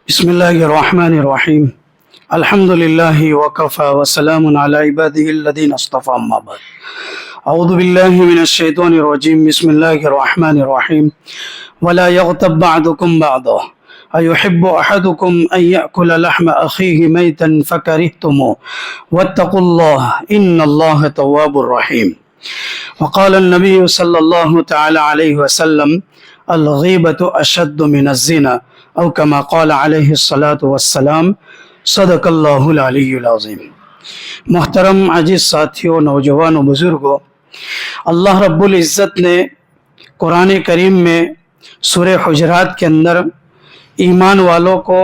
بسم الله الرحمن الرحيم. الحمد لله وكفى وسلام على عباده الذين اصطفى أما بعد. أعوذ بالله من الشيطان الرجيم. بسم الله الرحمن الرحيم. ولا يغتب بعضكم بعضا أيحب أحدكم أن يأكل لحم أخيه ميتا فكرهتموه واتقوا الله إن الله تواب رحيم. وقال النبي صلى الله تعالى عليه وسلم الغيبة أشد من الزنا او کما قال علیہ الصلاۃ والسلام صدق اللہ العلی العظیم. محترم عزیز ساتھیوں، نوجوانوں، بزرگوں، اللہ رب العزت نے قرآن کریم میں سورہ حجرات کے اندر ایمان والوں کو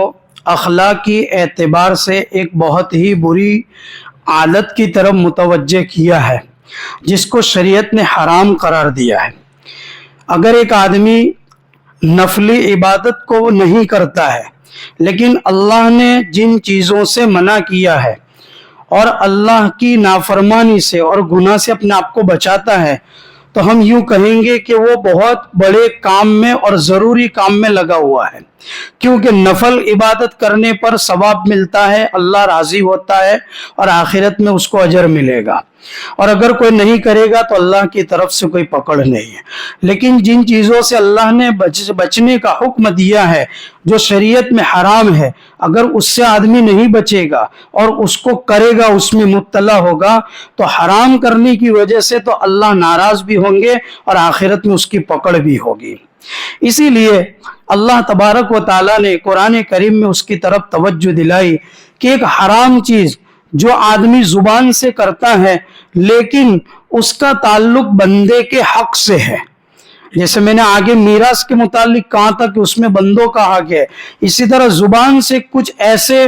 اخلاقی اعتبار سے ایک بہت ہی بری عادت کی طرف متوجہ کیا ہے جس کو شریعت نے حرام قرار دیا ہے. اگر ایک آدمی نفلی عبادت کو نہیں کرتا ہے لیکن اللہ نے جن چیزوں سے منع کیا ہے اور اللہ کی نافرمانی سے اور گناہ سے اپنے آپ کو بچاتا ہے تو ہم یوں کہیں گے کہ وہ بہت بڑے کام میں اور ضروری کام میں لگا ہوا ہے، کیونکہ نفل عبادت کرنے پر ثواب ملتا ہے، اللہ راضی ہوتا ہے اور آخرت میں اس کو اجر ملے گا، اور اگر کوئی نہیں کرے گا تو اللہ کی طرف سے کوئی پکڑ نہیں ہے. لیکن جن چیزوں سے اللہ نے بچنے کا حکم دیا ہے جو شریعت میں حرام ہے، اگر اس سے آدمی نہیں بچے گا اور اس کو کرے گا، اس میں مبتلا ہوگا، تو حرام کرنے کی وجہ سے تو اللہ ناراض بھی ہوں گے اور آخرت میں اس کی پکڑ بھی ہوگی. اسی لیے اللہ تبارک و تعالیٰ نے قرآن کریم میں اس کی طرف توجہ دلائی کہ ایک حرام چیز جو آدمی زبان سے کرتا ہے لیکن اس کا تعلق بندے کے حق سے ہے، جیسے میں نے آگے میراث کے متعلق کہا تھا کہ اس میں بندوں کا حق ہے، اسی طرح زبان سے کچھ ایسے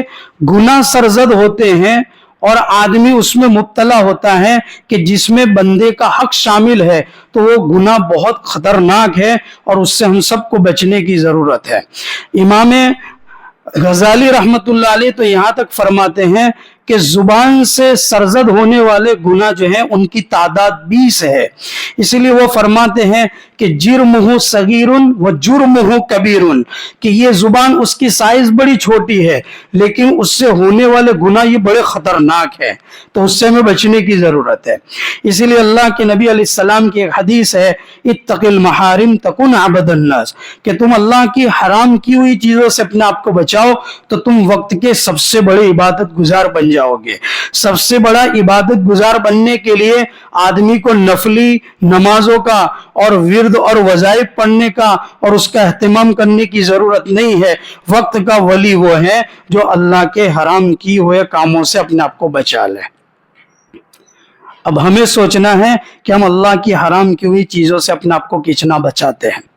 گناہ سرزد ہوتے ہیں اور آدمی اس میں مبتلا ہوتا ہے کہ جس میں بندے کا حق شامل ہے، تو وہ گناہ بہت خطرناک ہے اور اس سے ہم سب کو بچنے کی ضرورت ہے. امام غزالی رحمت اللہ علیہ تو یہاں تک فرماتے ہیں کہ زبان سے سرزد ہونے والے گناہ جو ہیں ان کی تعداد 20 ہے. اس لیے وہ فرماتے ہیں کہ جرمہ صغیر و جرمہ کبیر، کہ یہ زبان اس کی سائز بڑی چھوٹی ہے لیکن اس سے ہونے والے گناہ یہ بڑے خطرناک ہے، تو اس سے ہمیں بچنے کی ضرورت ہے. اسی لیے اللہ کے نبی علیہ السلام کی ایک حدیث ہے اتق المحارم تکن عبد الناس، کہ تم اللہ کی حرام کی ہوئی چیزوں سے اپنے آپ کو بچاؤ تو تم وقت کے سب سے بڑے عبادت گزار بن جاؤ گے. سب سے بڑا عبادت گزار بننے کے لیے آدمی کو نفلی نمازوں کا اور ورد اور وظائف پڑھنے کا اور اس کا اہتمام کرنے کی ضرورت نہیں ہے. وقت کا ولی وہ ہے جو اللہ کے حرام کی ہوئے کاموں سے اپنے آپ کو بچا لے. اب ہمیں سوچنا ہے کہ ہم اللہ کی حرام کی ہوئی چیزوں سے اپنے آپ کو کتنا بچاتے ہیں.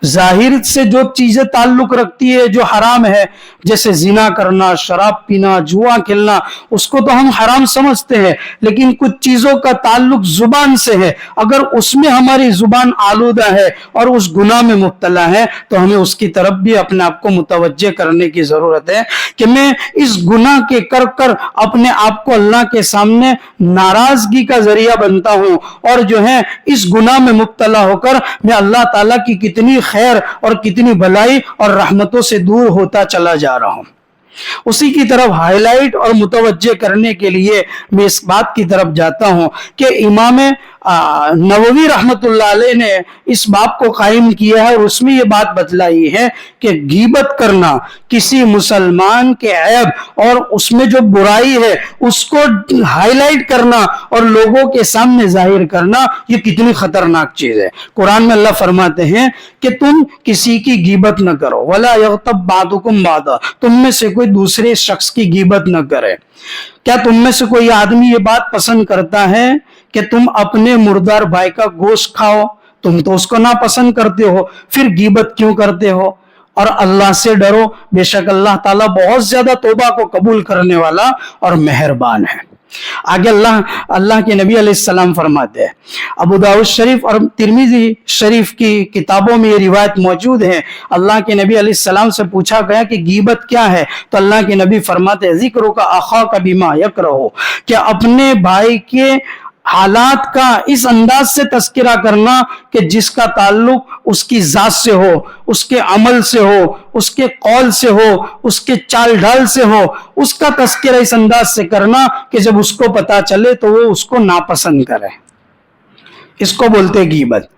ظاہر سے جو چیزیں تعلق رکھتی ہے جو حرام ہے، جیسے زنا کرنا، شراب پینا، جوا کھیلنا، اس کو تو ہم حرام سمجھتے ہیں، لیکن کچھ چیزوں کا تعلق زبان سے ہے. اگر اس میں ہماری زبان آلودہ ہے اور اس گناہ میں مبتلا ہے تو ہمیں اس کی طرف بھی اپنے آپ کو متوجہ کرنے کی ضرورت ہے کہ میں اس گناہ کے کر اپنے آپ کو اللہ کے سامنے ناراضگی کا ذریعہ بنتا ہوں، اور جو ہے اس گناہ میں مبتلا ہو کر میں اللہ تعالیٰ کی کتنی خیر اور کتنی بھلائی اور رحمتوں سے دور ہوتا چلا جا رہا ہوں. اسی کی طرف ہائی لائٹ اور متوجہ کرنے کے لیے میں اس بات کی طرف جاتا ہوں کہ امام نووی رحمت اللہ علیہ نے اس باب کو قائم کیا ہے اور اس میں یہ بات بتلائی ہے کہ غیبت کرنا، کسی مسلمان کے عیب اور اس میں جو برائی ہے اس کو ہائی لائٹ کرنا اور لوگوں کے سامنے ظاہر کرنا، یہ کتنی خطرناک چیز ہے. قرآن میں اللہ فرماتے ہیں کہ تم کسی کی غیبت نہ کرو، وَلَا يَغْتَبْ بَعْضُكُمْ بَعْضًا، تم میں سے کوئی دوسرے شخص کی غیبت نہ کرے. کیا تم میں سے کوئی آدمی یہ بات پسند کرتا ہے کہ تم اپنے مردار بھائی کا گوشت کھاؤ؟ تم تو اس کو ناپسند کرتے ہو، پھر غیبت کیوں کرتے ہو؟ اور اللہ سے ڈرو، بے شک اللہ تعالیٰ بہت زیادہ توبہ کو قبول کرنے والا اور مہربان ہے. آگے اللہ کے نبی علیہ السلام فرماتے ہیں، ابو داؤد شریف اور ترمذی شریف کی کتابوں میں یہ روایت موجود ہے، اللہ کے نبی علیہ السلام سے پوچھا گیا کہ غیبت کیا ہے، تو اللہ کے نبی فرماتے ہیں ذکر کا اخا کا بما یکرہ، کہ اپنے بھائی کے حالات کا اس انداز سے تذکرہ کرنا کہ جس کا تعلق اس کی ذات سے ہو، اس کے عمل سے ہو، اس کے قول سے ہو، اس کے چال ڈھال سے ہو، اس کا تذکرہ اس انداز سے کرنا کہ جب اس کو پتا چلے تو وہ اس کو ناپسند کرے، اس کو بولتے غیبت۔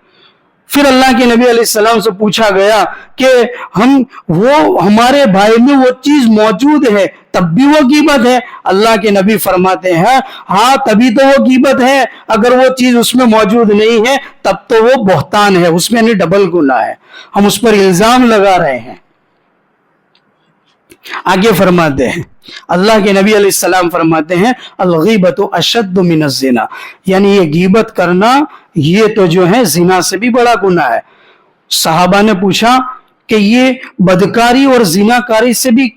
پھر اللہ کے نبی علیہ السلام سے پوچھا گیا کہ ہمارے بھائی میں وہ چیز موجود ہے تب بھی وہ غیبت ہے؟ اللہ کے نبی فرماتے ہیں ہاں تبھی تو وہ غیبت ہے، اگر وہ چیز اس میں موجود نہیں ہے تب تو وہ بہتان ہے، اس میں یعنی ڈبل گناہ ہے، ہم اس پر الزام لگا رہے ہیں۔ آگے فرماتے ہیں اللہ کے نبی علیہ السلام فرماتے ہیں الغیبت اشد من الزنا، یعنی یہ غیبت کرنا یہ تو جو ہے زنا سے بھی بڑا گناہ ہے۔ صحابہ نے پوچھا کہ یہ بدکاری اور زناکاری سے بھی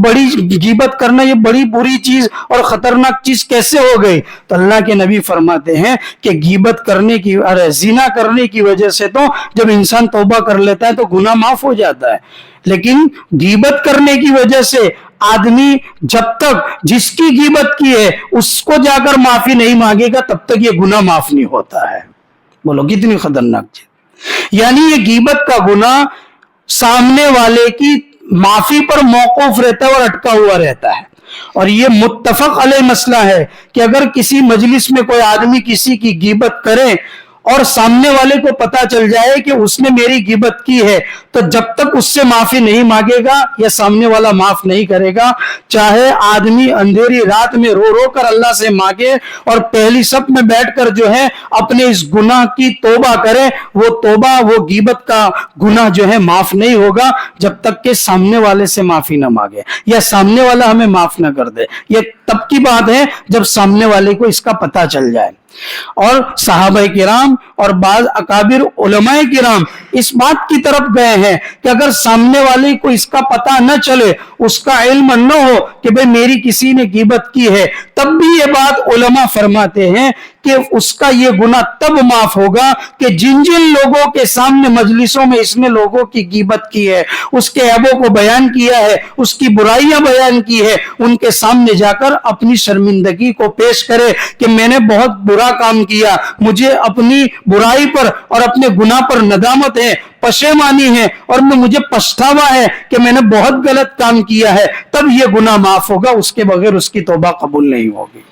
بڑی غیبت کرنا یہ بڑی بری چیز اور خطرناک چیز کیسے ہو گئی؟ تو اللہ کے نبی فرماتے ہیں کہ غیبت کرنے کی زنا کرنے کی وجہ سے تو جب انسان توبہ کر لیتا ہے تو گناہ معاف ہو جاتا ہے، لیکن غیبت کرنے کی وجہ سے آدمی جب تک جس کی غیبت کی ہے اس کو جا کر معافی نہیں مانگے گا تب تک یہ گناہ معاف نہیں ہوتا ہے۔ بولو کتنی خطرناک چیز، یعنی یہ غیبت کا گناہ سامنے والے کی معافی پر موقوف رہتا ہے اور اٹکا ہوا رہتا ہے، اور یہ متفق علیہ مسئلہ ہے کہ اگر کسی مجلس میں کوئی آدمی کسی کی غیبت کرے اور سامنے والے کو پتا چل جائے کہ اس نے میری غیبت کی ہے تو جب تک اس سے معافی نہیں مانگے گا یا سامنے والا معاف نہیں کرے گا، چاہے آدمی اندھیری رات میں رو رو کر اللہ سے مانگے اور پہلی صف میں بیٹھ کر جو ہے اپنے اس گناہ کی توبہ کرے، وہ توبہ وہ غیبت کا گناہ جو ہے معاف نہیں ہوگا جب تک کہ سامنے والے سے معافی نہ مانگے یا سامنے والا ہمیں معاف نہ کر دے۔ یہ تب کی بات ہے جب سامنے والے کو اس کا پتہ چل جائے۔ اور صحابہ کرام اور بعض اکابر علماء کرام اس بات کی طرف گئے ہیں کہ اگر سامنے والے کو اس کا پتہ نہ چلے، اس کا علم نہ ہو کہ بھئی میری کسی نے غیبت کی ہے، تب بھی یہ بات علماء فرماتے ہیں کہ اس کا یہ گناہ تب معاف ہوگا کہ جن جن لوگوں کے سامنے مجلسوں میں اس نے لوگوں کی غیبت کی ہے، اس کے عیبوں کو بیان کیا ہے، اس کی برائیاں بیان کی ہے، ان کے سامنے جا کر اپنی شرمندگی کو پیش کرے کہ میں نے بہت برا کام کیا، مجھے اپنی برائی پر اور اپنے گناہ پر ندامت ہے، پشیمانی ہے اور مجھے پچھتاوا ہے کہ میں نے بہت غلط کام کیا ہے، تب یہ گناہ معاف ہوگا، اس کے بغیر اس کی توبہ قبول نہیں ہوگی۔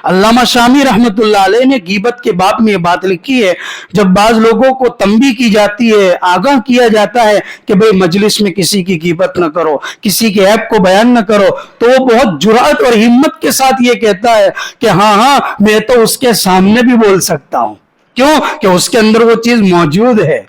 علامہ شامی رحمت اللہ علیہ نے غیبت کے باب میں یہ بات لکھی ہے، جب بعض لوگوں کو تنبیہ کی جاتی ہے، آگاہ کیا جاتا ہے کہ بھئی مجلس میں کسی کی غیبت نہ کرو، کسی کے عیب کو بیان نہ کرو، تو وہ بہت جرأت اور ہمت کے ساتھ یہ کہتا ہے کہ ہاں میں تو اس کے سامنے بھی بول سکتا ہوں، کیوں کہ اس کے اندر وہ چیز موجود ہے۔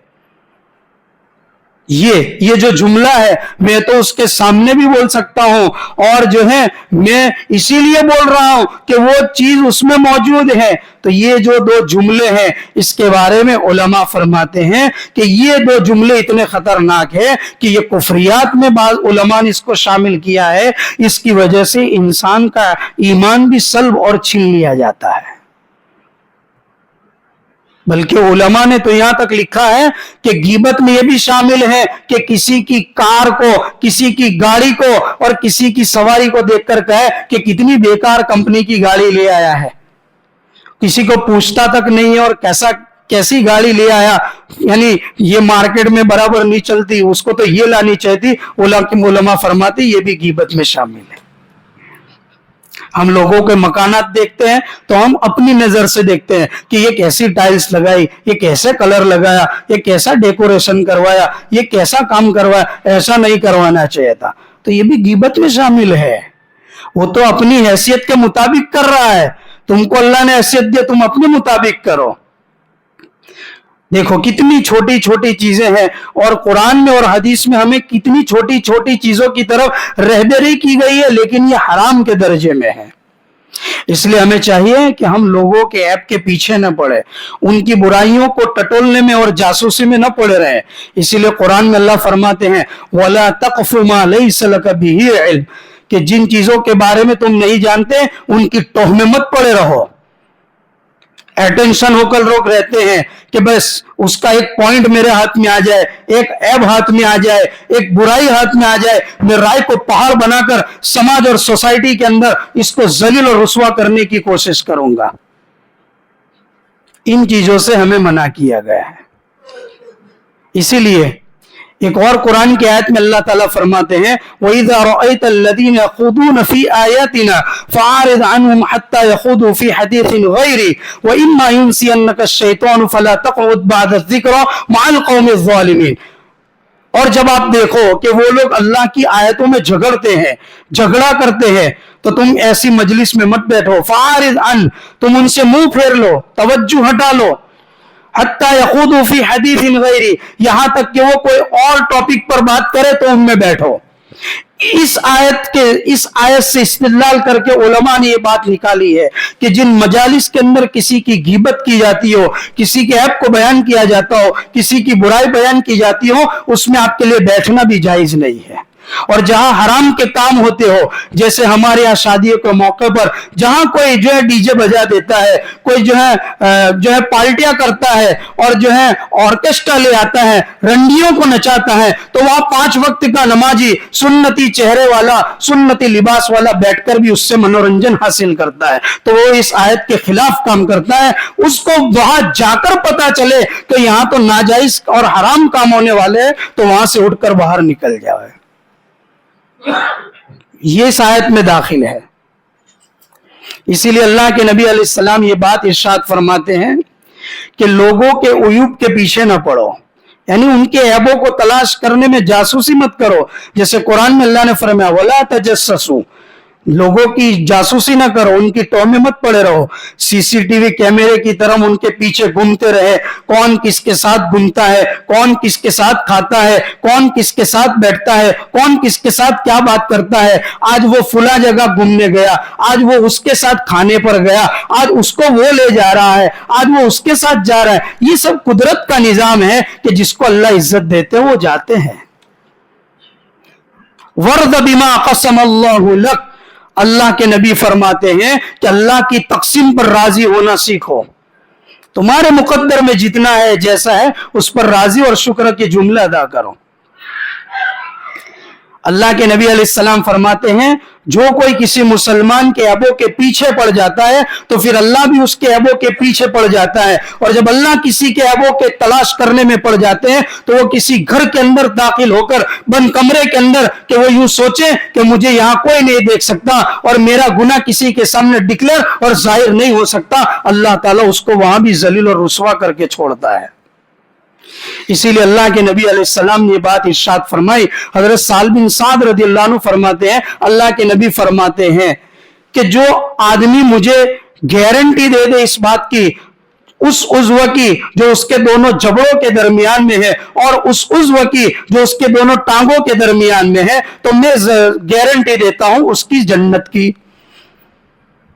یہ جو جملہ ہے میں تو اس کے سامنے بھی بول سکتا ہوں، اور جو ہے میں اسی لیے بول رہا ہوں کہ وہ چیز اس میں موجود ہے۔ تو یہ جو دو جملے ہیں اس کے بارے میں علماء فرماتے ہیں کہ یہ دو جملے اتنے خطرناک ہیں کہ یہ کفریات میں بعض علماء نے اس کو شامل کیا ہے، اس کی وجہ سے انسان کا ایمان بھی سلب اور چھین لیا جاتا ہے۔ بلکہ علماء نے تو یہاں تک لکھا ہے کہ غیبت میں یہ بھی شامل ہے کہ کسی کی کار کو، کسی کی گاڑی کو اور کسی کی سواری کو دیکھ کر کہے کہ کتنی بیکار کمپنی کی گاڑی لے آیا ہے، کسی کو پوچھتا تک نہیں ہے اور کیسی گاڑی لے آیا، یعنی یہ مارکیٹ میں برابر نہیں چلتی، اس کو تو یہ لانی چاہتی۔ علماء فرماتے یہ بھی غیبت میں شامل ہے۔ ہم لوگوں کے مکانات دیکھتے ہیں تو ہم اپنی نظر سے دیکھتے ہیں کہ یہ کیسی ٹائلز لگائی، یہ کیسے کلر لگایا، یہ کیسا ڈیکوریشن کروایا، یہ کیسا کام کروایا، ایسا نہیں کروانا چاہیے تھا، تو یہ بھی غیبت میں شامل ہے۔ وہ تو اپنی حیثیت کے مطابق کر رہا ہے، تم کو اللہ نے حیثیت دیا، تم اپنے مطابق کرو۔ دیکھو کتنی چھوٹی چھوٹی چیزیں ہیں، اور قرآن میں اور حدیث میں ہمیں کتنی چھوٹی چھوٹی چیزوں کی طرف رہبری کی گئی ہے، لیکن یہ حرام کے درجے میں ہے۔ اس لیے ہمیں چاہیے کہ ہم لوگوں کے عیب کے پیچھے نہ پڑے، ان کی برائیوں کو ٹٹولنے میں اور جاسوسی میں نہ پڑے رہے۔ اسی لیے قرآن میں اللہ فرماتے ہیں وَلَا تَقْفُ مَا لَيْسَ لَكَ بِهِ عِلْمٌ، کہ جن چیزوں کے بارے میں تم نہیں جانتے ان کی ٹوہ میں مت پڑے رہو۔ ایٹینشن ہو کر لوگ رہتے ہیں کہ بس اس کا ایک پوائنٹ میرے ہاتھ میں آ جائے، ایک عیب ہاتھ میں آ جائے، ایک برائی ہاتھ میں آ جائے، میں رائے کو پہاڑ بنا کر سماج اور سوسائٹی کے اندر اس کو ذلیل اور رسوا کرنے کی کوشش کروں گا۔ ان چیزوں سے ہمیں منع کیا گیا ہے۔ اسی لیے ایک اور قرآن کی آیت میں اللہ تعالیٰ فرماتے ہیں وَإِذَا رَأَيْتَ الَّذِينَ يَخُوضُونَ فِي آيَاتِنَا فَأَعْرِضْ عَنْهُمْ حَتَّى يَخُوضُوا فِي حَدِيثٍ غَيْرِهِ وَإِمَّا يُنْسِيَنَّكَ الشَّيْطَانُ فَلَا تَقْعُدْ بَعْدَ الذِّكْرَى مَعَ الْقَوْمِ الظَّالِمِينَ۔ اور جب آپ دیکھو کہ وہ لوگ اللہ کی آیتوں میں جھگڑتے ہیں، جھگڑا کرتے ہیں، تو تم ایسی مجلس میں مت بیٹھو۔ فَأَعْرِضْ عَنْ، تم ان سے منہ پھیر لو، توجہ ہٹا لو۔ حتی یخوضوا فی حدیث غیری، یہاں تک کہ وہ کوئی اور ٹاپک پر بات کرے تو ان میں بیٹھو۔ اس آیت سے استدلال کر کے علماء نے یہ بات نکالی ہے کہ جن مجالس کے اندر کسی کی غیبت کی جاتی ہو، کسی کے عیب کو بیان کیا جاتا ہو، کسی کی برائی بیان کی جاتی ہو، اس میں آپ کے لیے بیٹھنا بھی جائز نہیں ہے۔ اور جہاں حرام کے کام ہوتے ہو، جیسے ہمارے یہاں شادیوں کے موقع پر جہاں کوئی جو ہے ڈی جے بجا دیتا ہے، کوئی جو ہے پارٹیاں کرتا ہے اور جو ہے آرکیسٹرا لے آتا ہے، رنڈیوں کو نچاتا ہے، تو وہاں 5 وقت کا نمازی سنتی چہرے والا، سنتی لباس والا بیٹھ کر بھی اس سے منورنجن حاصل کرتا ہے، تو وہ اس آیت کے خلاف کام کرتا ہے۔ اس کو وہاں جا کر پتا چلے کہ یہاں تو ناجائز اور حرام کام ہونے والے ہیں، تو وہاں سے اٹھ کر باہر نکل جائے۔ یہ اس آیت میں داخل ہے۔ اسی لیے اللہ کے نبی علیہ السلام یہ بات ارشاد فرماتے ہیں کہ لوگوں کے عیوب کے پیچھے نہ پڑو، یعنی ان کے عیبوں کو تلاش کرنے میں جاسوسی مت کرو۔ جیسے قرآن میں اللہ نے فرمایا وَلَا تَجَسَّسُوا، لوگوں کی جاسوسی نہ کرو، ان کی ٹوہ میں مت پڑے رہو، سی سی ٹی وی کیمرے کی طرح ان کے پیچھے گھومتے رہے، کون کس کے ساتھ گھومتا ہے، کون کس کے ساتھ کھاتا ہے، کون کس کے ساتھ بیٹھتا ہے، کون کس کے ساتھ کیا بات کرتا ہے، آج وہ فلاں جگہ گھومنے گیا، آج وہ اس کے ساتھ کھانے پر گیا، آج اس کو وہ لے جا رہا ہے، آج وہ اس کے ساتھ جا رہا ہے۔ یہ سب قدرت کا نظام ہے کہ جس کو اللہ عزت دیتے وہ جاتے ہیں۔ وَرْضَ بِمَا قَسَمَ اللَّهُ لَكَ، اللہ کے نبی فرماتے ہیں کہ اللہ کی تقسیم پر راضی ہونا سیکھو۔ تمہارے مقدر میں جتنا ہے، جیسا ہے، اس پر راضی اور شکر کے جملے ادا کرو۔ اللہ کے نبی علیہ السلام فرماتے ہیں جو کوئی کسی مسلمان کے عیبوں کے پیچھے پڑ جاتا ہے تو پھر اللہ بھی اس کے عیبوں کے پیچھے پڑ جاتا ہے، اور جب اللہ کسی کے عیبوں کے تلاش کرنے میں پڑ جاتے ہیں تو وہ کسی گھر کے اندر داخل ہو کر بند کمرے کے اندر کہ وہ یوں سوچے کہ مجھے یہاں کوئی نہیں دیکھ سکتا اور میرا گناہ کسی کے سامنے ڈکلیئر اور ظاہر نہیں ہو سکتا، اللہ تعالیٰ اس کو وہاں بھی ذلیل اور رسوا کر کے چھوڑتا ہے۔ اسی لیے اللہ کے نبی علیہ السلام نے یہ بات ارشاد فرمائی۔ حضرت سہل بن سعد رضی اللہ عنہ فرماتے ہیں اللہ کے نبی فرماتے ہیں کہ جو آدمی مجھے گارنٹی دے دے اس بات کی، اس عضو کی جو اس کے دونوں جبڑوں کے درمیان میں ہے اور اس عضو کی جو اس کے دونوں ٹانگوں کے درمیان میں ہے، تو میں گارنٹی دیتا ہوں اس کی جنت کی۔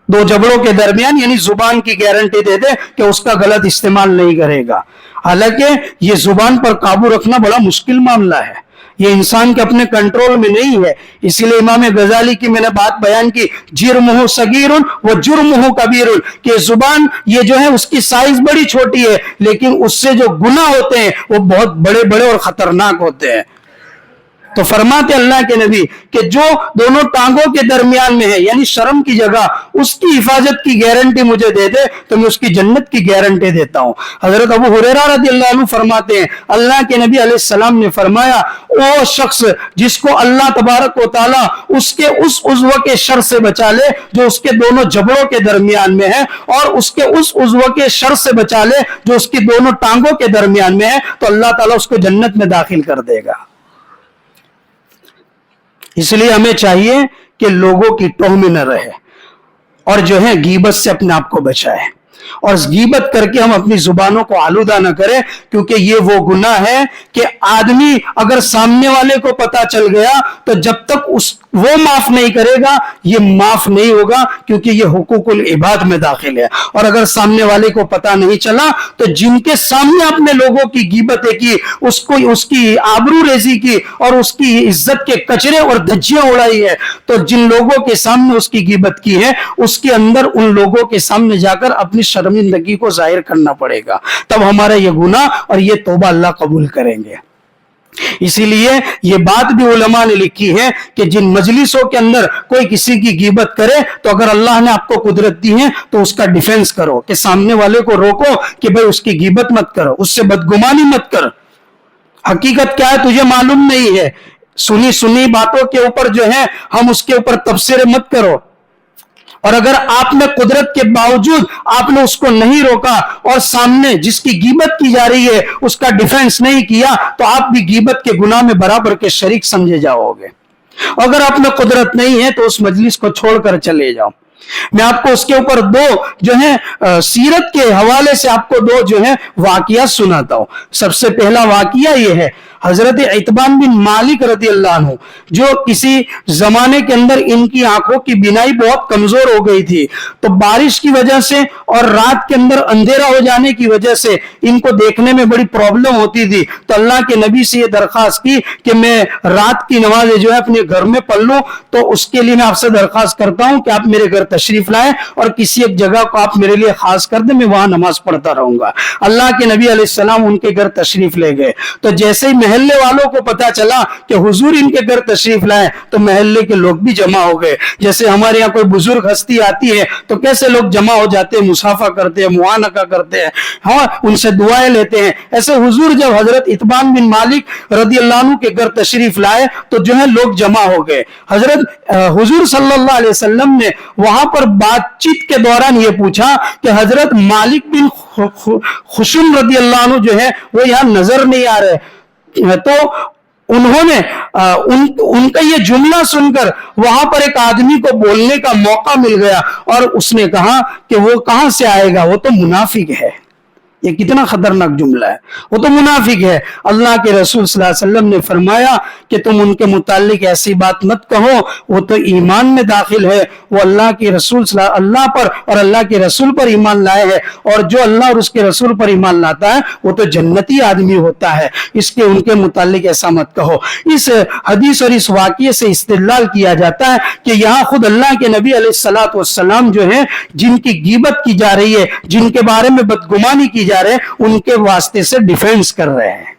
دو جبڑوں کے درمیان یعنی زبان کی گارنٹی دے دے کہ اس کا غلط استعمال نہیں کرے گا۔ حالانکہ یہ زبان پر قابو رکھنا بڑا مشکل معاملہ ہے، یہ انسان کے اپنے کنٹرول میں نہیں ہے۔ اسی لیے امام غزالی کی میں نے بات بیان کی جرمہ صغیر و جرمہ کبیر، کہ زبان یہ جو ہے اس کی سائز بڑی چھوٹی ہے لیکن اس سے جو گناہ ہوتے ہیں وہ بہت بڑے بڑے اور خطرناک ہوتے ہیں۔ تو فرماتے اللہ کے نبی کہ جو دونوں ٹانگوں کے درمیان میں ہے یعنی شرم کی جگہ، اس کی حفاظت کی گارنٹی مجھے دے دے تو میں اس کی جنت کی گارنٹی دیتا ہوں۔ حضرت ابو ہریرہ رضی اللہ عنہ فرماتے ہیں اللہ کے نبی علیہ السلام نے فرمایا وہ شخص جس کو اللہ تبارک و تعالی اس کے اس عضو کے شر سے بچا لے جو اس کے دونوں جبڑوں کے درمیان میں ہے، اور اس کے اس عضو کے شر سے بچا لے جو اس کی دونوں ٹانگوں کے درمیان میں ہے، تو اللہ تعالیٰ اس کو جنت میں داخل کر دے گا۔ اس لیے ہمیں چاہیے کہ لوگوں کی ٹوہ میں نہ رہے اور جو ہے غیبت سے اپنے آپ کو بچائے، اور غیبت کر کے ہم اپنی زبانوں کو آلودہ نہ کریں، کیونکہ یہ وہ گناہ ہے کہ آدمی اگر سامنے والے کو پتا چل گیا تو جب تک وہ معاف نہیں کرے گا یہ معاف نہیں ہوگا، کیونکہ یہ حقوق العباد میں داخل ہے۔ اور اگر سامنے والے کو پتا نہیں چلا تو جن کے سامنے اپنے لوگوں کی غیبتیں کی، اس کی آبرو ریزی کی اور اس کی عزت کے کچرے اور دھجیاں اڑائی ہے، تو جن لوگوں کے سامنے اس کی غیبت کی ہے اس کے اندر ان لوگوں کے سامنے جا کر اپنی شرمندگی کو ظاہر کرنا پڑے گا، تب ہمارا یہ گناہ اور یہ توبہ اللہ قبول کریں گے۔ اسی لیے یہ بات بھی علماء نے لکھی ہے کہ جن مجلسوں کے اندر کوئی کسی کی غیبت کرے تو اگر اللہ نے آپ کو قدرت دی ہے تو اس کا ڈیفنس کرو، کہ سامنے والے کو روکو کہ بھئی اس کی غیبت مت کرو، اس سے بدگمانی مت کر، حقیقت کیا ہے تجھے معلوم نہیں ہے، سنی سنی باتوں کے اوپر جو ہے ہم اس کے اوپر تبصرے مت کرو۔ اور اگر آپ نے قدرت کے باوجود آپ نے اس کو نہیں روکا اور سامنے جس کی غیبت کی جا رہی ہے اس کا ڈیفنس نہیں کیا تو آپ بھی غیبت کے گناہ میں برابر کے شریک سمجھے جاؤ گے۔ اگر آپ میں قدرت نہیں ہے تو اس مجلس کو چھوڑ کر چلے جاؤ۔ میں آپ کو اس کے اوپر دو جو ہیں سیرت کے حوالے سے آپ کو دو جو ہیں واقعات سناتا ہوں۔ سب سے پہلا واقعہ یہ ہے حضرت عتبان بن مالک رضی اللہ عنہ، جو کسی زمانے کے اندر ان کی آنکھوں کی بینائی بہت کمزور ہو گئی تھی، تو بارش کی وجہ سے اور رات کے اندر اندھیرا ہو جانے کی وجہ سے ان کو دیکھنے میں بڑی پرابلم ہوتی تھی، تو اللہ کے نبی سے یہ درخواست کی کہ میں رات کی نماز جو ہے اپنے گھر میں پڑھ لوں، تو اس کے لیے میں آپ سے درخواست کرتا ہوں کہ آپ میرے گھر تشریف لائیں اور کسی ایک جگہ کو آپ میرے لیے خاص کر دیں، میں وہاں نماز پڑھتا رہوں گا۔ اللہ کے نبی علیہ السلام ان کے گھر تشریف لے گئے، تو جیسے ہی محلے والوں کو پتا چلا کہ حضور ان کے گھر تشریف لائے تو محلے کے لوگ بھی جمع ہو گئے۔ جیسے ہمارے یہاں کوئی بزرگ ہستی آتی ہے تو کیسے لوگ جمع ہو جاتے ہیں، مصافحہ کرتے ہیں، معانقہ کرتے ہیں، ہاں ان سے دعائیں لیتے ہیں، ایسے حضور جب حضرت عتبان بن مالک رضی اللہ عنہ کے گھر تشریف لائے تو جو ہے لوگ جمع ہو گئے۔ حضرت حضور صلی اللہ علیہ وسلم نے وہاں پر بات چیت کے دوران یہ پوچھا کہ حضرت مالک بن خشم رضی اللہ عنہ جو ہے وہ یہاں نظر نہیں آ رہے، تو انہوں نے ان کا یہ جملہ سن کر وہاں پر ایک آدمی کو بولنے کا موقع مل گیا اور اس نے کہا کہ وہ کہاں سے آئے گا، وہ تو منافق ہے۔ یہ کتنا خطرناک جملہ ہے، وہ تو منافق ہے۔ اللہ کے رسول صلی اللہ علیہ وسلم نے فرمایا کہ تم ان کے متعلق ایسی بات مت کہو، وہ تو ایمان میں داخل ہے، وہ اللہ کے رسول اللہ پر اور اللہ کے رسول پر ایمان لائے ہے، اور جو اللہ اور اس کے رسول پر ایمان لاتا ہے وہ تو جنتی آدمی ہوتا ہے، اس کے ان کے متعلق ایسا مت کہو۔ اس حدیث اور اس واقعے سے استدلال کیا جاتا ہے کہ یہاں خود اللہ کے نبی علیہ السلام جو ہیں جن کی غیبت کی جا رہی ہے، جن کے بارے میں بدگمانی کی جا رہے ہیں، ان کے واسطے سے ڈیفینس کر رہے ہیں۔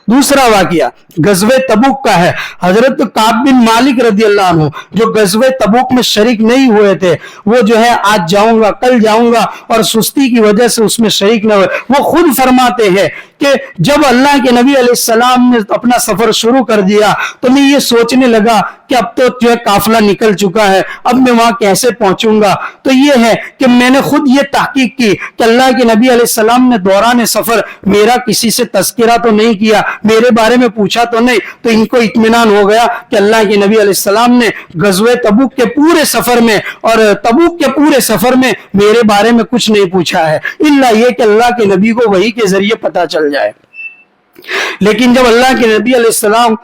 دوسرا واقعہ غزوہ تبوک کا ہے۔ حضرت کعب بن مالک رضی اللہ عنہ جو غزوہ تبوک میں شریک نہیں ہوئے تھے، وہ جو ہے آج جاؤں گا کل جاؤں گا اور سستی کی وجہ سے اس میں شریک نہ ہوئے۔ وہ خود فرماتے ہیں کہ جب اللہ کے نبی علیہ السلام نے اپنا سفر شروع کر دیا تو میں یہ سوچنے لگا کہ اب تو جو ہے قافلہ نکل چکا ہے، اب میں وہاں کیسے پہنچوں گا۔ تو یہ ہے کہ میں نے خود یہ تحقیق کی کہ اللہ کے نبی علیہ السلام نے دوران سفر میرا کسی سے تذکرہ تو نہیں کیا، میرے بارے میں پوچھا تو نہیں، تو ان کو اطمینان ہو گیا کہ اللہ کے نبی علیہ السلام نے غزوہ تبوک کے پورے سفر میں اور تبوک کے پورے سفر میں میرے بارے میں کچھ نہیں پوچھا ہے، الا یہ کہ اللہ کے نبی کو وحی کے ذریعے پتہ چل جائے۔ لیکن جب اللہ کے نبی علیہ السلام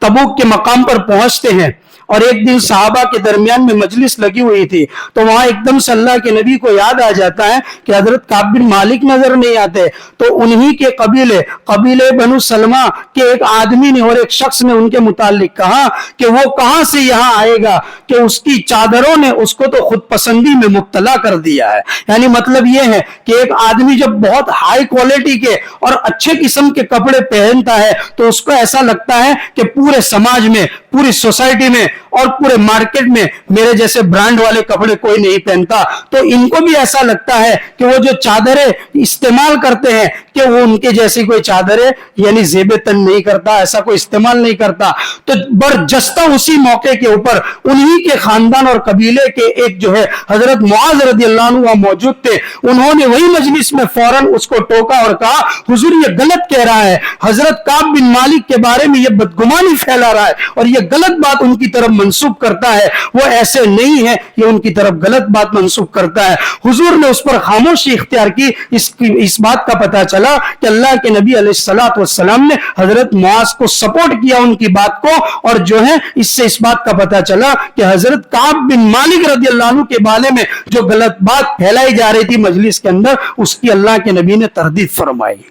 تبوک کے مقام پر پہنچتے ہیں اور ایک دن صحابہ کے درمیان میں مجلس لگی ہوئی تھی، تو وہاں ایک دم سے اللہ کے نبی کو یاد آ جاتا ہے کہ حضرت کعب بن مالک نظر نہیں آتے، تو انہی کے قبیلے بنو سلمہ کے ایک آدمی نے اور ایک شخص نے ان کے متعلق کہا کہ وہ کہاں سے یہاں آئے گا کہ اس کی چادروں نے اس کو تو خود پسندی میں مبتلا کر دیا ہے۔ یعنی مطلب یہ ہے کہ ایک آدمی جب بہت ہائی کوالٹی کے اور اچھے قسم کے کپڑے پہنتا ہے تو اس کو ایسا لگتا ہے کہ پورے سماج میں، پوری سوسائٹی میں اور پورے مارکیٹ میں میرے جیسے برانڈ والے کپڑے کوئی نہیں پہنتا۔ تو ان کو بھی ایسا لگتا ہے کہ وہ جو چادریں استعمال کرتے ہیں کہ وہ ان کے جیسی کوئی چادریں یعنی زیب تن نہیں کرتا، ایسا کوئی استعمال نہیں کرتا۔ تو برجستہ اسی موقع کے اوپر انہی کے خاندان اور قبیلے کے ایک جو ہے حضرت معاذ رضی اللہ عنہ وہاں موجود تھے، انہوں نے وہی مجلس میں فوراً اس کو ٹوکا اور کہا حضور یہ غلط کہہ رہا ہے، حضرت کعب بن مالک کے بارے میں یہ بدگمانی پھیلا رہا ہے اور یہ غلط بات ان کی طرف منسوب کرتا ہے، وہ ایسے نہیں ہے، یہ ان کی طرف غلط بات منسوب کرتا ہے۔ حضور نے اس پر خاموشی اختیار کی۔ اس بات کا پتہ چلا کہ اللہ کے نبی علیہ السلام نے حضرت معاذ کو سپورٹ کیا ان کی بات کو، اور جو ہے اس سے اس بات کا پتہ چلا کہ حضرت کعب بن مالک رضی اللہ عنہ کے بارے میں جو غلط بات پھیلائی جا رہی تھی مجلس کے اندر، اس کی اللہ کے نبی نے تردید فرمائی۔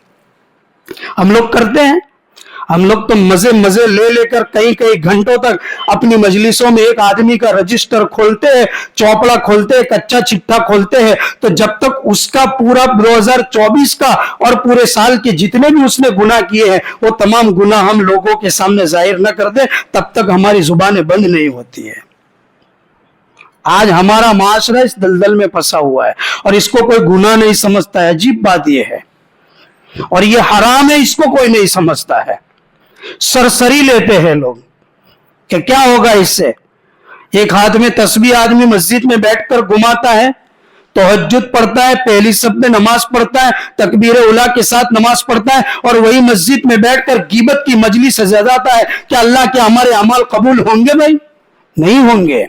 ہم لوگ کرتے ہیں، ہم لوگ تو مزے مزے لے لے کر کئی کئی گھنٹوں تک اپنی مجلسوں میں ایک آدمی کا رجسٹر کھولتے ہیں، چوپڑا کھولتے ہیں، کچا چٹھا کھولتے ہیں، تو جب تک اس کا پورا 2024 کا اور پورے سال کے جتنے بھی اس نے گناہ کیے ہیں وہ تمام گناہ ہم لوگوں کے سامنے ظاہر نہ کر دے تب تک ہماری زبانیں بند نہیں ہوتی ہے۔ آج ہمارا معاشرہ اس دلدل میں پھنسا ہوا ہے اور اس کو کوئی گناہ نہیں سمجھتا ہے۔ عجیب بات یہ ہے، اور یہ حرام ہے، اس کو کوئی نہیں سمجھتا ہے۔ سرسری لیتے ہیں لوگ کہ کیا ہوگا اس سے۔ ایک ہاتھ میں تسبیح آدمی مسجد میں بیٹھ کر گھماتا ہے، تہجد پڑھتا ہے، پہلی صف میں نماز پڑھتا ہے، تکبیر اولیٰ کے ساتھ نماز پڑھتا ہے، اور وہی مسجد میں بیٹھ کر غیبت کی مجلس سجاتا ہے کہ اللہ کے ہمارے اعمال قبول ہوں گے؟ بھائی نہیں ہوں گے۔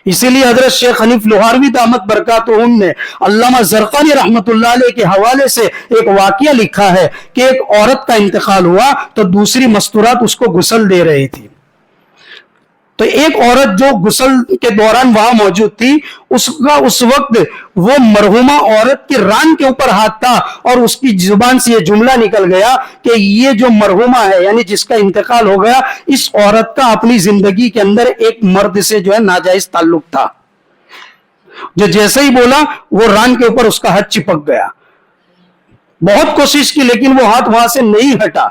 اسی لیے حضرت شیخ حنیف لوہاروی دامت برکاتہم نے علامہ زرقانی رحمت اللہ علیہ کے حوالے سے ایک واقعہ لکھا ہے کہ ایک عورت کا انتقال ہوا تو دوسری مستورات اس کو غسل دے رہی تھی، تو ایک عورت جو غسل کے دوران وہاں موجود تھی، اس وقت وہ مرحومہ عورت کی ران کے اوپر ہاتھ تھا اور اس کی زبان سے یہ جملہ نکل گیا کہ یہ جو مرحومہ ہے یعنی جس کا انتقال ہو گیا، اس عورت کا اپنی زندگی کے اندر ایک مرد سے جو ہے ناجائز تعلق تھا۔ جو جیسے ہی بولا وہ ران کے اوپر اس کا ہاتھ چپک گیا۔ بہت کوشش کی لیکن وہ ہاتھ وہاں سے نہیں ہٹا۔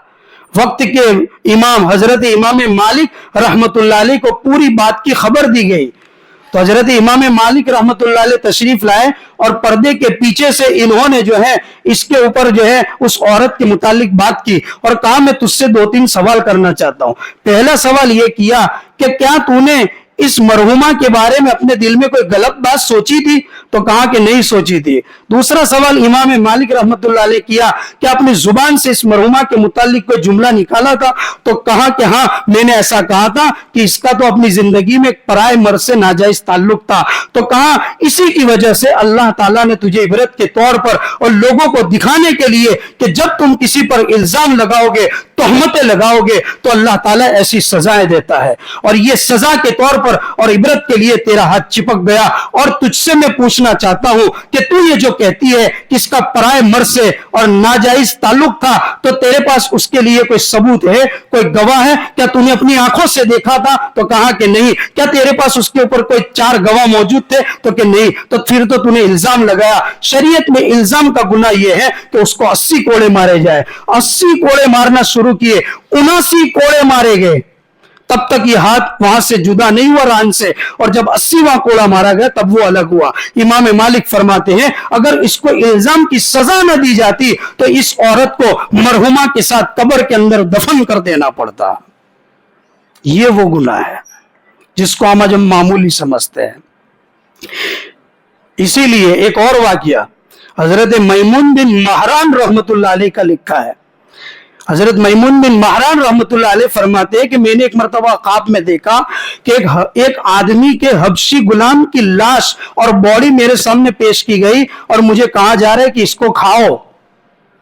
وقت کے امام حضرت امام مالک رحمت اللہ علیہ کو پوری بات کی خبر دی گئی، تو حضرت امام مالک رحمت اللہ علیہ تشریف لائے اور پردے کے پیچھے سے انہوں نے جو ہے اس کے اوپر جو ہے اس عورت کے متعلق بات کی اور کہا میں تجھ سے 2-3 سوال کرنا چاہتا ہوں۔ پہلا سوال یہ کیا کہ کیا تو نے اس مرحومہ کے بارے میں اپنے دل میں کوئی غلط بات سوچی تھی؟ تو کہا کہ نہیں سوچی تھی۔ دوسرا سوال امام مالک رحمت اللہ علیہ کیا کہ اپنی زبان سے اس مرحومہ کے متعلق کوئی جملہ نکالا تھا؟ تو کہا کہ ہاں میں نے ایسا کہا تھا کہ اس کا تو اپنی زندگی میں ایک پرائے مرد سے ناجائز تعلق تھا۔ تو کہا اسی کی وجہ سے اللہ تعالیٰ نے تجھے عبرت کے طور پر اور لوگوں کو دکھانے کے لیے کہ جب تم کسی پر الزام لگاؤ گے، تہمتیں لگاؤ گے، تو اللہ تعالیٰ ایسی سزائیں دیتا ہے، اور یہ سزا کے طور پر اور عبرت کے لیے تیرا ہاتھ چپک گیا۔ اور تجھ سے میں پوچھنا چاہتا ہوں کہ تو یہ جو کہتی ہے کہ اس کا پرائے مرد سے اور ناجائز تعلق تھا، تو تیرے پاس اس کے لیے کوئی ثبوت ہے، کوئی گواہ ہے؟ کیا تو نے اپنی آنکھوں سے دیکھا تھا؟ تو کہا کہ نہیں۔ کیا تیرے پاس اس کے اوپر کوئی 4 گواہ موجود تھے؟ تو کہ نہیں۔ تو پھر تو نے الزام لگایا۔ شریعت میں الزام کا گناہ یہ ہے کہ اس کو 80 کوڑے مارے جائے۔ 80 کوڑے مارنا شروع کیے، 79 کوڑے مارے گئے، تب تک یہ ہاتھ وہاں سے جدا نہیں ہوا ران سے، اور جب 80واں کوڑا مارا گیا تب وہ الگ ہوا۔ امام مالک فرماتے ہیں اگر اس کو الزام کی سزا نہ دی جاتی تو اس عورت کو مرحومہ کے ساتھ قبر کے اندر دفن کر دینا پڑتا۔ یہ وہ گناہ ہے جس کو ہم معمولی سمجھتے ہیں۔ اسی لیے ایک اور واقعہ حضرت میمون بن مہران رحمت اللہ علیہ کا لکھا ہے۔ حضرت میمون بن مہران رحمت اللہ علیہ فرماتے ہیں کہ میں نے ایک مرتبہ خواب میں دیکھا کہ ایک آدمی کے حبشی غلام کی لاش اور باڈی میرے سامنے پیش کی گئی اور مجھے کہا جا رہا ہے کہ اس کو کھاؤ،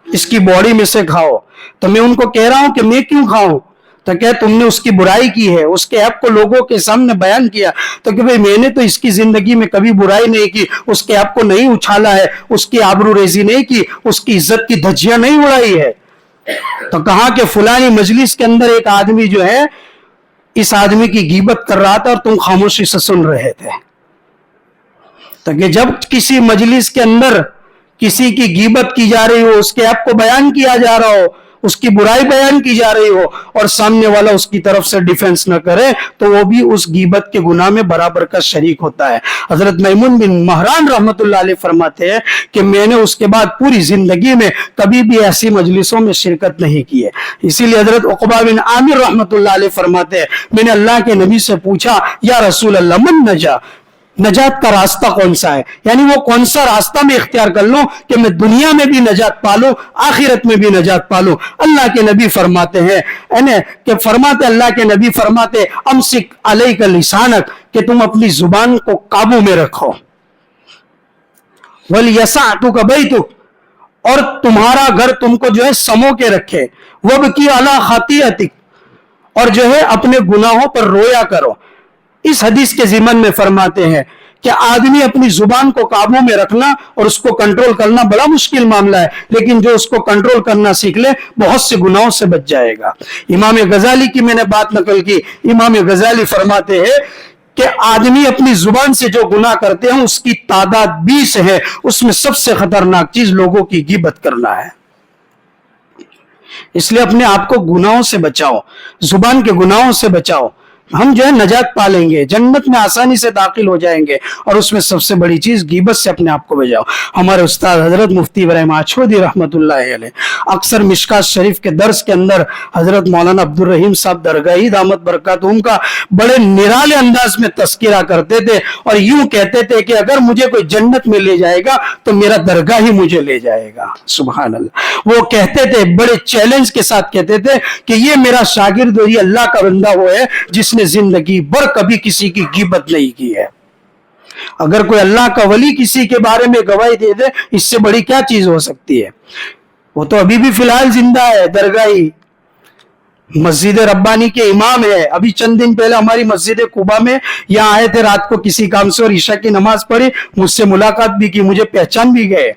اس کی باڈی میں سے کھاؤ۔ تو میں ان کو کہہ رہا ہوں کہ میں کیوں کھاؤں؟ تو کہ تم نے اس کی برائی کی ہے، اس کے عیب کو لوگوں کے سامنے بیان کیا۔ تو کہ بھئی میں نے تو اس کی زندگی میں کبھی برائی نہیں کی، اس کے عیب کو نہیں اچھالا ہے، اس کی آبرو ریزی نہیں کی، اس کی عزت کی دھجیاں نہیں اڑائی ہے۔ تو کہا کہ فلانی مجلس کے اندر ایک آدمی جو ہے اس آدمی کی غیبت کر رہا تھا اور تم خاموشی سے سن رہے تھے۔ تو کہ جب کسی مجلس کے اندر کسی کی غیبت کی جا رہی ہو، اس کے عیب کو بیان کیا جا رہا ہو، اس کی برائی بیان کی جا رہی ہو اور سامنے والا اس کی طرف سے ڈیفنس نہ کرے تو وہ بھی اس غیبت کے گناہ میں برابر کا شریک ہوتا ہے۔ حضرت میمون بن مہران رحمت اللہ علیہ فرماتے ہیں کہ میں نے اس کے بعد پوری زندگی میں کبھی بھی ایسی مجلسوں میں شرکت نہیں کی ہے۔ اسی لیے حضرت عقبہ بن عامر رحمت اللہ علیہ فرماتے ہیں میں نے اللہ کے نبی سے پوچھا یا رسول اللہ من نجا، نجات کا راستہ کون سا ہے؟ یعنی وہ کون سا راستہ میں اختیار کر لوں کہ میں دنیا میں بھی نجات پالوں، آخرت میں بھی نجات پالوں؟ اللہ کے نبی فرماتے ہیں اللہ کے نبی فرماتے امسک علیک لسانک، کہ تم اپنی زبان کو قابو میں رکھو، ولیسعتک بیتک، اور تمہارا گھر تم کو جو ہے سمو کے رکھے، وابکی علی خطیئتک، اور جو ہے اپنے گناہوں پر رویا کرو۔ اس حدیث کے ضمن میں فرماتے ہیں کہ آدمی اپنی زبان کو قابو میں رکھنا اور اس کو کنٹرول کرنا بڑا مشکل معاملہ ہے، لیکن جو اس کو کنٹرول کرنا سیکھ لے بہت سے گناہوں سے بچ جائے گا۔ امام غزالی کی میں نے بات نقل کی، امام غزالی فرماتے ہیں کہ آدمی اپنی زبان سے جو گناہ کرتے ہیں اس کی تعداد 20 ہے، اس میں سب سے خطرناک چیز لوگوں کی غیبت کرنا ہے۔ اس لیے اپنے آپ کو گناہوں سے بچاؤ، زبان کے گناہوں سے بچاؤ، ہم جو ہے نجات پالیں گے، جنت میں آسانی سے داخل ہو جائیں گے۔ اور اس میں سب سے بڑی چیز غیبت سے اپنے آپ کو بچاؤ۔ ہمارے استاد حضرت مفتی ابراہیم آچھودی رحمت اللہ علیہ اکثر مشکات شریف کے درس کے اندر حضرت مولانا عبدالرحیم صاحب درگاہی دامت برکاتہم کا بڑے نرالے انداز میں تذکرہ کرتے تھے اور یوں کہتے تھے کہ اگر مجھے کوئی جنت میں لے جائے گا تو میرا درگاہ ہی مجھے لے جائے گا۔ سبحان اللہ۔ وہ کہتے تھے، بڑے چیلنج کے ساتھ کہتے تھے کہ یہ میرا شاگرد اور یہ اللہ کا بندہ وہ ہے جس نے زندگی بھر کبھی کسی کی غیبت نہیں کی ہے۔ اگر کوئی اللہ کا ولی کسی کے بارے میں گواہی دے دے، اس سے بڑی کیا چیز ہو سکتی ہے؟ وہ تو ابھی بھی فی الحال زندہ ہے، درگاہی مسجد ربانی کے امام ہے۔ ابھی چند دن پہلے ہماری مسجد قباء میں یہاں آئے تھے رات کو کسی کام سے اور عشاء کی نماز پڑھی، مجھ سے ملاقات بھی کی، مجھے پہچان بھی گئے۔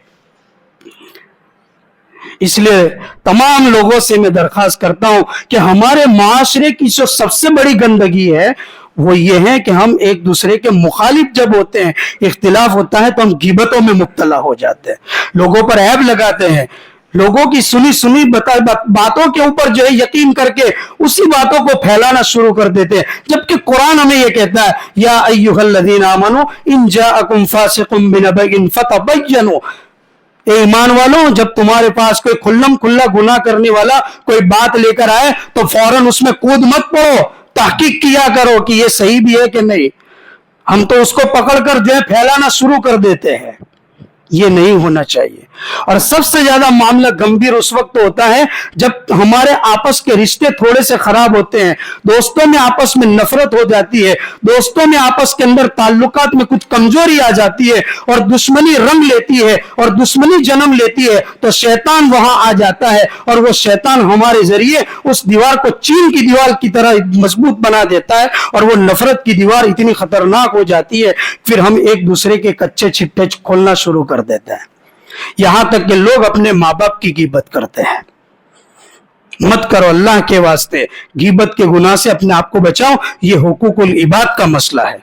اس لیے تمام لوگوں سے میں درخواست کرتا ہوں کہ ہمارے معاشرے کی جو سب سے بڑی گندگی ہے وہ یہ ہے کہ ہم ایک دوسرے کے مخالف جب ہوتے ہیں، اختلاف ہوتا ہے تو ہم غیبتوں میں مبتلا ہو جاتے ہیں، لوگوں پر عیب لگاتے ہیں، لوگوں کی سنی باتوں کے اوپر جو ہے یقین کر کے اسی باتوں کو پھیلانا شروع کر دیتے ہیں، جبکہ قرآن ہمیں یہ کہتا ہے یا ایھا الذین آمنوا ان جاءکم فاسق بنبأ فتبینوا، اے ایمان والوں جب تمہارے پاس کوئی کھلم کھلا گناہ کرنے والا کوئی بات لے کر آئے تو فوراً اس میں کود مت پڑو، تحقیق کیا کرو کہ یہ صحیح بھی ہے کہ نہیں۔ ہم تو اس کو پکڑ کر جو ہے پھیلانا شروع کر دیتے ہیں، یہ نہیں ہونا چاہیے۔ اور سب سے زیادہ معاملہ گمبھیر اس وقت ہوتا ہے جب ہمارے آپس کے رشتے تھوڑے سے خراب ہوتے ہیں، دوستوں میں آپس میں نفرت ہو جاتی ہے، دوستوں میں آپس کے اندر تعلقات میں کچھ کمزوری آ جاتی ہے اور دشمنی رنگ لیتی ہے اور دشمنی جنم لیتی ہے تو شیطان وہاں آ جاتا ہے اور وہ شیطان ہمارے ذریعے اس دیوار کو چین کی دیوار کی طرح مضبوط بنا دیتا ہے اور وہ نفرت کی دیوار اتنی خطرناک ہو جاتی ہے، پھر ہم ایک دوسرے کے کچے چھٹے کھولنا شروع کر دیتے ہیں، یہاں تک کہ لوگ اپنے ماں باپ کی غیبت کرتے ہیں۔ مت کرو، اللہ کے واسطے غیبت کے گناہ سے اپنے آپ کو بچاؤ، یہ حقوق العباد کا مسئلہ ہے،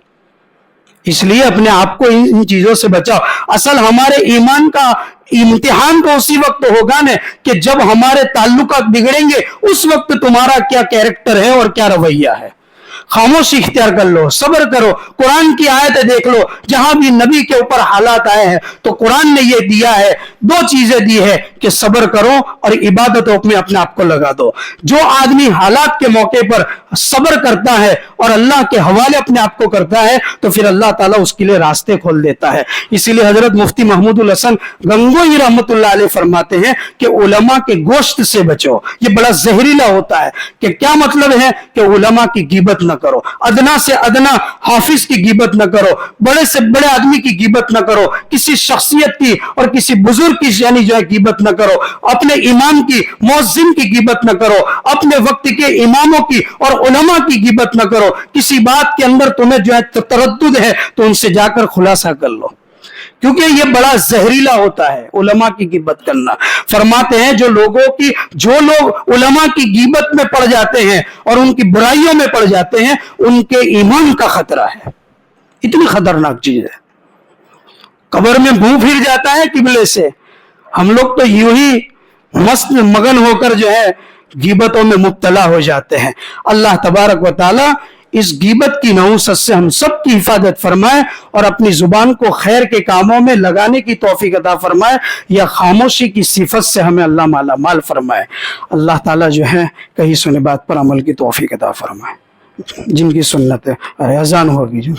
اس لیے اپنے آپ کو ان چیزوں سے بچاؤ۔ اصل ہمارے ایمان کا امتحان تو اسی وقت ہوگا نا کہ جب ہمارے تعلقات بگڑیں گے، اس وقت تمہارا کیا کیریکٹر ہے اور کیا رویہ ہے۔ خاموشی اختیار کر لو، صبر کرو، قرآن کی آیتیں دیکھ لو، جہاں بھی نبی کے اوپر حالات آئے ہیں تو قرآن نے یہ دیا ہے، دو چیزیں دی ہے کہ صبر کرو اور عبادتوں میں اپنے آپ کو لگا دو۔ جو آدمی حالات کے موقع پر صبر کرتا ہے اور اللہ کے حوالے اپنے آپ کو کرتا ہے تو پھر اللہ تعالیٰ اس کے لیے راستے کھول دیتا ہے۔ اسی لیے حضرت مفتی محمود الحسن گنگوئی رحمت اللہ علیہ فرماتے ہیں کہ علماء کے گوشت سے بچو، یہ بڑا زہریلا ہوتا ہے۔ کہ کیا مطلب ہے کہ علماء کی غیبت نہ کرو، ادنا سے ادنا حافظ کی غیبت نہ کرو، بڑے سے بڑے آدمی کی غیبت نہ کرو، کسی شخصیت کی اور کسی بزرگ کی یعنی جو ہے غیبت نہ کرو، اپنے امام کی مؤذن کی غیبت نہ کرو، اپنے وقت کے اماموں کی اور علماء کی غیبت نہ کرو۔ کسی بات کے اندر تمہیں جو ہے تردد ہے تو ان سے جا کر خلاصہ کر لو، کیونکہ یہ بڑا زہریلا ہوتا ہے علماء کی غیبت کرنا۔ فرماتے ہیں جو لوگ علماء کی غیبت میں پڑ جاتے ہیں اور ان کی برائیوں میں پڑ جاتے ہیں، ان کے ایمان کا خطرہ ہے، اتنی خطرناک چیز ہے۔ قبر میں منہ پھر جاتا ہے قبلے سے۔ ہم لوگ تو یوں ہی مست مگن ہو کر جو ہے غیبتوں میں مبتلا ہو جاتے ہیں۔ اللہ تبارک و تعالی اس غیبت کی نحوست سے ہم سب کی حفاظت فرمائے اور اپنی زبان کو خیر کے کاموں میں لگانے کی توفیق عطا فرمائے، یا خاموشی کی صفت سے ہمیں اللہ مالا مال فرمائے۔ اللہ تعالیٰ جو ہے کہیں سنے بات پر عمل کی توفیق عطا فرمائے۔ جن کی سنت ہے اذان ہوگی جو